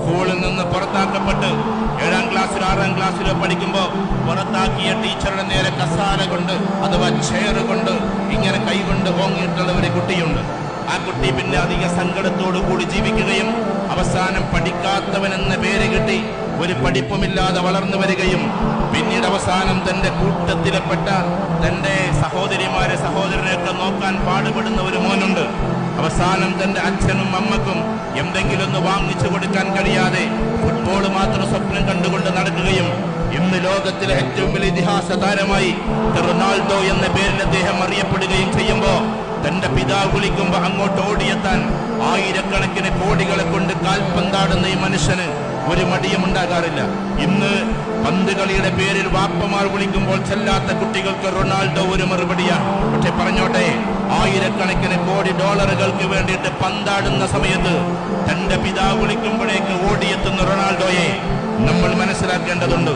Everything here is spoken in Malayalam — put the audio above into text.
സ്കൂളിൽ നിന്ന് പുറത്താക്കപ്പെട്ട് 7ാം ക്ലാസ്സിലോ 6ാം ക്ലാസ്സിലോ പഠിക്കുമ്പോൾ പുറത്താക്കിയ ടീച്ചറുടെ നേരെ കസാല കൊണ്ട് അഥവാ ചെയർ കൊണ്ട് ഇങ്ങനെ കൈകൊണ്ട് ഓങ്ങിയിട്ടുള്ള ഒരു കുട്ടിയുണ്ട്. ആ കുട്ടി പിന്നെ അധിക സങ്കടത്തോടു കൂടി ജീവിക്കുകയും അവസാനം പഠിക്കാത്തവൻ എന്ന പേര് കിട്ടി ഒരു പഠിപ്പുമില്ലാതെ വളർന്നു വരികയും പിന്നീട് അവസാനം തന്റെ കൂട്ടത്തിലെപ്പെട്ട തന്റെ സഹോദരിമാരെ സഹോദരനെയൊക്കെ നോക്കാൻ പാടുപെടുന്ന ഒരു മോനുണ്ട്. അവസാനം തന്റെ അച്ഛനും അമ്മക്കും എന്തെങ്കിലും ഒന്ന് വാങ്ങിച്ചു കൊടുക്കാൻ കഴിയാതെ ഫുട്ബോൾ മാത്രം സ്വപ്നം കണ്ടുകൊണ്ട് നടക്കുകയും ഇന്ന് ലോകത്തിലെ ഏറ്റവും വലിയ ഇതിഹാസ താരമായി റൊണാൾഡോ എന്ന പേരിൽ അദ്ദേഹം അറിയപ്പെടുകയും ചെയ്യുമ്പോൾ തന്റെ പിതാവ് വിളിക്കുമ്പോ അങ്ങോട്ട് ഓടിയെത്താൻ ആയിരക്കണക്കിന് കോടികളെ കൊണ്ട് കാൽപന്താടുന്ന ഈ മനുഷ്യന് ഒരു മടിയും ഉണ്ടാകാറില്ല. ഇന്ന് പന്ത് കളിയുടെ പേരിൽ വാപ്പമാർ വിളിക്കുമ്പോൾ ചെല്ലാത്ത കുട്ടികൾക്ക് റൊണാൾഡോ ഒരു മറുപടിയാണ്. പക്ഷെ പറഞ്ഞോട്ടെ, ആയിരക്കണക്കിന് കോടി ഡോളറുകൾക്ക് വേണ്ടിയിട്ട് പന്താടുന്ന സമയത്ത് തന്റെ പിതാവ് വിളിക്കുമ്പോഴേക്ക് ഓടിയെത്തുന്ന റൊണാൾഡോയെ നമ്മൾ മനസ്സിലാക്കേണ്ടതുണ്ട്.